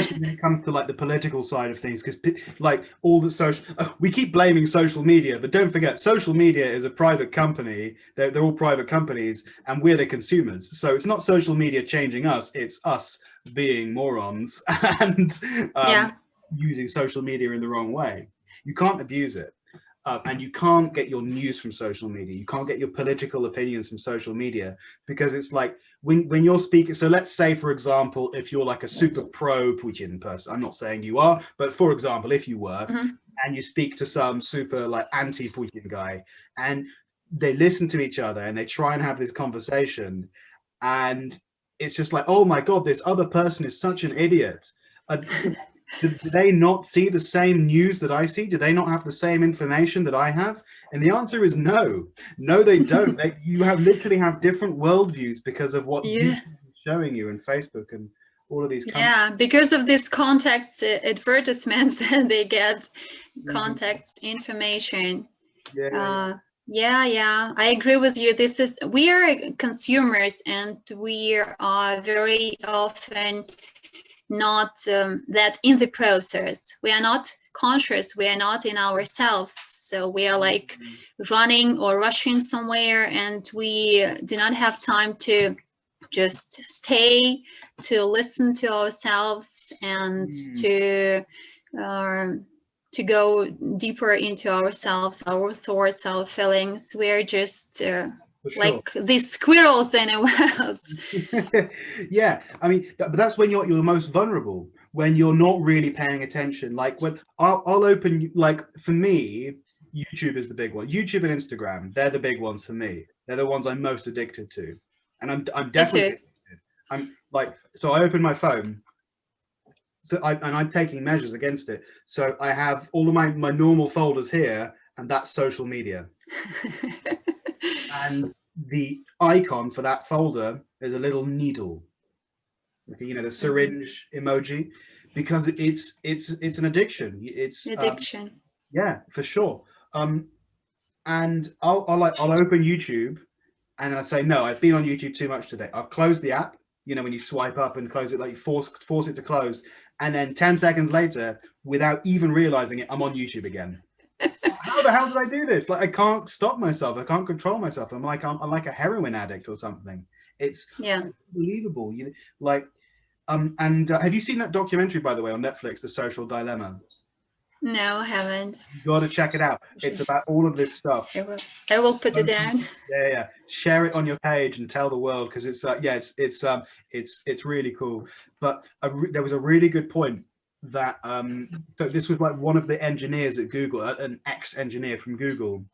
especially when it comes to like the political side of things, because like all the social, we keep blaming social media, but don't forget, social media is a private company. They're all private companies, and we're the consumers. So it's not social media changing us; it's us being morons and Yeah. using social media in the wrong way. You can't abuse it. And you can't get your news from social media. You can't get your political opinions from social media, because it's like when you're speaking. So let's say, for example, if you're like a super pro Putin person, I'm not saying you are, but for example, if you were, and you speak to some super like anti-Putin guy, and they listen to each other and they try and have this conversation, and it's just like, oh my God, this other person is such an idiot. Do they not see the same news that I see? Do they not have the same information that I have? And the answer is no. No, they don't. You have literally have different worldviews because of what YouTube is showing you, and Facebook and all of these companies. Yeah, because of this context advertisements that they get, context information. Yeah. Yeah, I agree with you. We are consumers, and we are very often not that in the process. We are not conscious. We are not in ourselves. So we are like running or rushing somewhere, and we do not have time to just stay, to listen to ourselves, and to go deeper into ourselves, our thoughts, our feelings. We are just like these squirrels in a house. Yeah, I mean, but that's when you're the most vulnerable, when you're not really paying attention. Like when I'll open, like for me, YouTube is the big one. YouTube and Instagram, they're the big ones for me. They're the ones I'm most addicted to, and I'm definitely addicted. I'm like, so I open my phone. So and I'm taking measures against it. So I have all of my normal folders here, and that's social media. And the icon for that folder is a little needle, you know, the syringe emoji, because it's an addiction. It's addiction. Yeah, for sure. And I'll open YouTube, and then I say, no, I've been on YouTube too much today. I'll close the app. You know, when you swipe up and close it, like you force it to close, and then 10 seconds later, without even realizing it, I'm on YouTube again. How the hell did I do this? Like, I can't stop myself. I can't control myself. I'm like a heroin addict or something. It's unbelievable. And have you seen that documentary, by the way, on Netflix, The Social Dilemma? No, I haven't. You got to check it out. It's about all of this stuff. I will put it down. Yeah. Share it on your page and tell the world, because it's really cool. But there was a really good point that so this was like one of the engineers at Google, an ex-engineer from Google,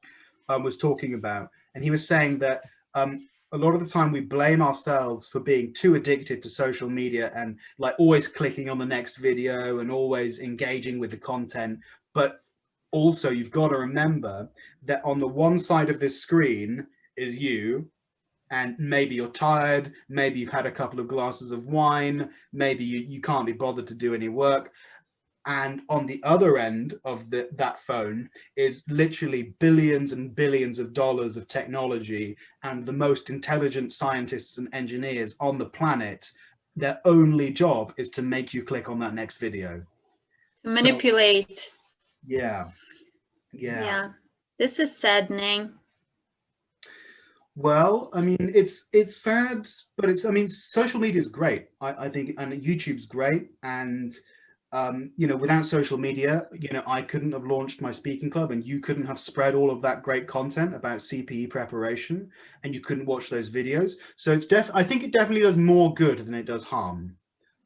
was talking about, and he was saying that a lot of the time we blame ourselves for being too addicted to social media and like always clicking on the next video and always engaging with the content. But also you've got to remember that on the one side of this screen is you, and maybe you're tired, maybe you've had a couple of glasses of wine, maybe you can't be bothered to do any work. And on the other end of that phone is literally billions and billions of dollars of technology, and the most intelligent scientists and engineers on the planet. Their only job is to make you click on that next video. Manipulate. So, yeah. This is saddening. Well, I mean, it's sad, but social media is great. I think, and YouTube's great. And without social media, I couldn't have launched my speaking club, and you couldn't have spread all of that great content about CPE preparation, and you couldn't watch those videos. So I think it definitely does more good than it does harm,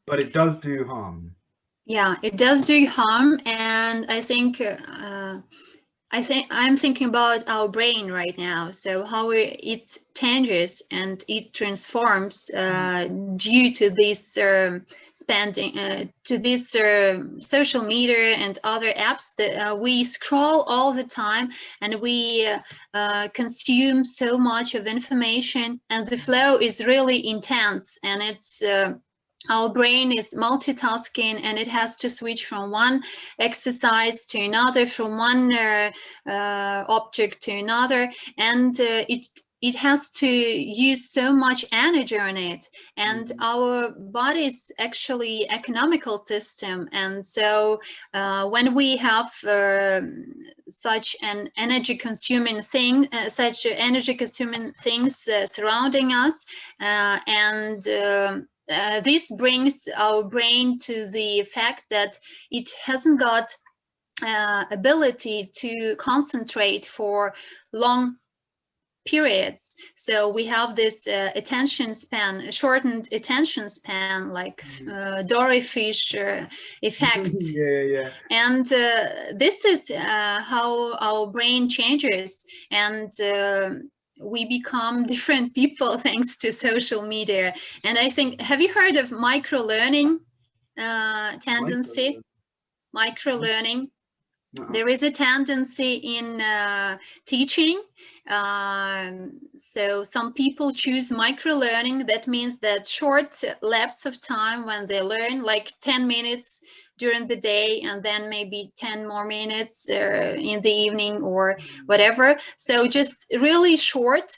but it does do harm. Yeah, it does do harm, and I think I'm thinking about our brain right now. So how it changes and it transforms due to this spending, to this social media and other apps that we scroll all the time, and we consume so much of information, and the flow is really intense, and it's our brain is multitasking, and it has to switch from one exercise to another, from one object to another, and it it has to use so much energy on it, and our body is actually economical system, and so when we have such an energy consuming thing, such energy consuming things surrounding us, and this brings our brain to the fact that it hasn't got ability to concentrate for long periods. So we have this attention span, shortened attention span, like Dory fish effect. Yeah. And this is how our brain changes, and we become different people thanks to social media. And I think, have you heard of micro-learning tendency? Micro-learning. There is a tendency in teaching. So some people choose micro-learning. That means that short lapse of time when they learn, like 10 minutes during the day, and then maybe 10 more minutes in the evening or whatever. So just really short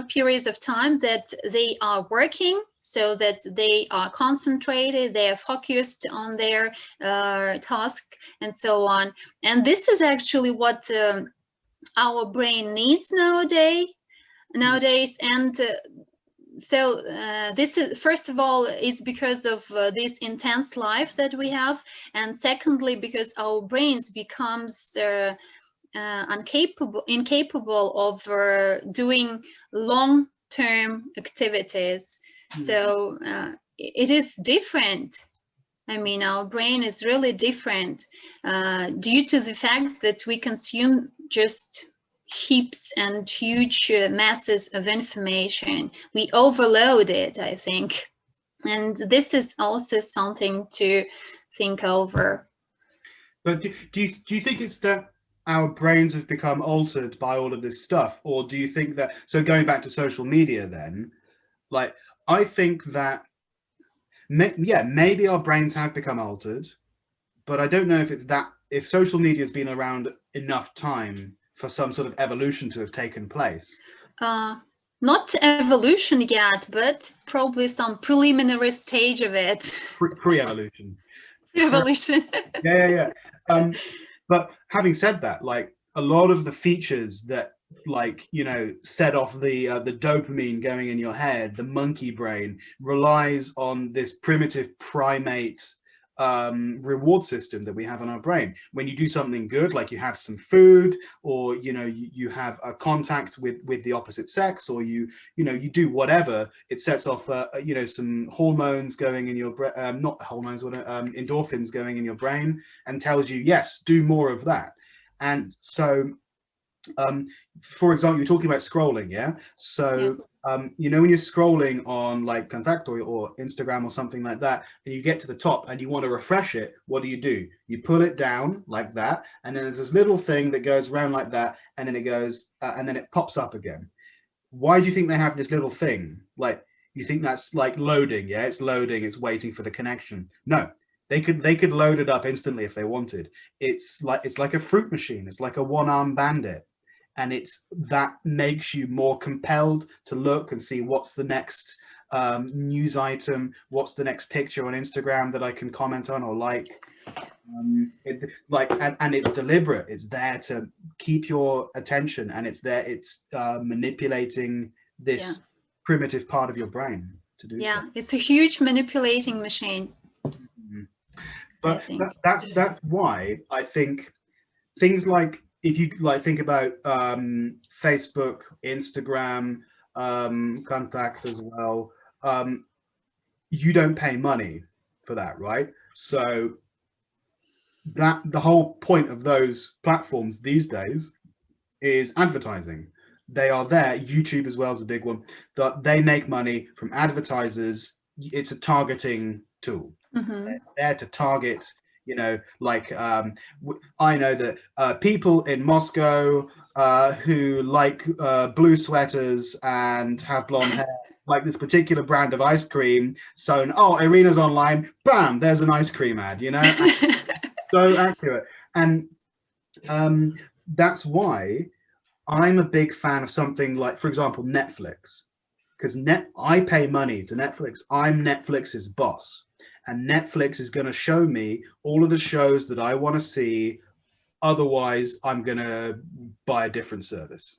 periods of time that they are working, so that they are concentrated, they are focused on their task, and so on. And this is actually what our brain needs nowadays. And so this is, first of all, it's because of this intense life that we have, and secondly, because our brains becomes incapable of doing long-term activities. So it is different. I mean, our brain is really different due to the fact that we consume just heaps and huge masses of information. We overload it, I think. And this is also something to think over. But do you think it's that our brains have become altered by all of this stuff, or do you think that, so going back to social media then, like, I think that maybe our brains have become altered, but I don't know if it's that, if social media has been around enough time for some sort of evolution to have taken place. Not evolution yet, but probably some preliminary stage of it. Pre-evolution. Evolution. Yeah. But having said that, like, a lot of the features that, like, you know, set off the dopamine going in your head, the monkey brain, relies on this primitive primate reward system that we have in our brain. When you do something good, like you have some food, or you know, you have a contact with the opposite sex, or you do whatever, it sets off you know, some hormones going in your brain, not hormones, endorphins going in your brain, and tells you, yes, do more of that. And so for example, you're talking about scrolling, yeah? So you know, when you're scrolling on like Contact or Instagram or something like that, and you get to the top and you want to refresh it, what do? You pull it down like that, and then there's this little thing that goes around like that, and then it goes and then it pops up again. Why do you think they have this little thing? Like, you think that's like loading? Yeah, it's loading, it's waiting for the connection. No, they could load it up instantly if they wanted. It's like a fruit machine. It's like a one-armed bandit. And it's that makes you more compelled to look and see what's the next news item, what's the next picture on Instagram that I can comment on or like. And it's deliberate. It's there to keep your attention, and it's manipulating this primitive part of your brain to do. Yeah, so. It's a huge manipulating machine. But that's why I think things like, if you like think about Facebook, Instagram, Contact as well, you don't pay money for that, right? So that the whole point of those platforms these days is advertising. They are there. YouTube as well is a big one. That they make money from advertisers. It's a targeting tool. They're there to target. You know, like I know that people in Moscow who like blue sweaters and have blonde hair like this particular brand of ice cream. So, oh, Irina's online, bam, there's an ice cream ad, you know? So accurate. And that's why I'm a big fan of something like, for example, Netflix, because I pay money to Netflix. I'm Netflix's boss, and Netflix is going to show me all of the shows that I want to see. Otherwise, I'm going to buy a different service.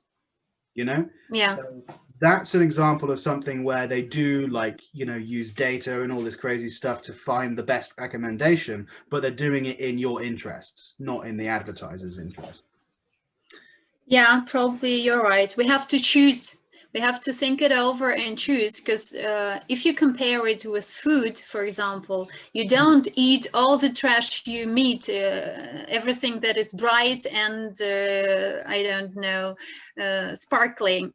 You know, Yeah. so that's an example of something where they do, like, use data and all this crazy stuff to find the best recommendation, but they're doing it in your interests, not in the advertiser's interest. Yeah, probably you're right. We have to choose. We have to think it over and choose, because if you compare it with food, for example, you don't eat all the trash you meet, everything that is bright and I don't know, sparkling.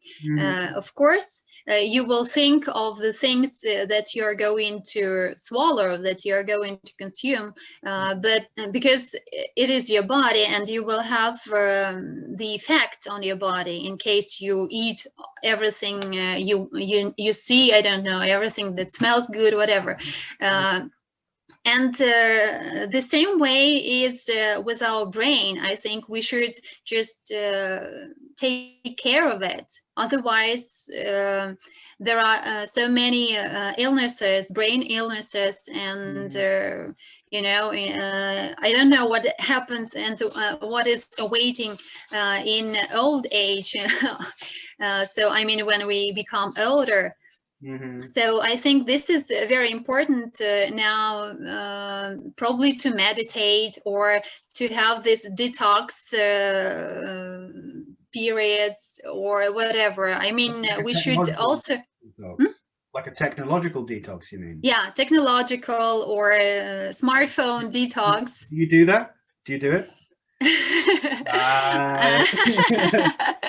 Of course, you will think of the things that you're going to swallow, that you're going to consume, but because it is your body, and you will have the effect on your body in case you eat everything you see, I don't know, everything that smells good, whatever. And the same way is with our brain. I think we should just take care of it. Otherwise, there are so many illnesses, brain illnesses, and I don't know what happens and what is awaiting in old age. So I mean, when we become older. So I think this is very important now, probably to meditate or to have this detox periods or whatever. I mean, we should also... Like a technological detox, you mean? Yeah, technological or smartphone detox. Do you do that? Do you do it?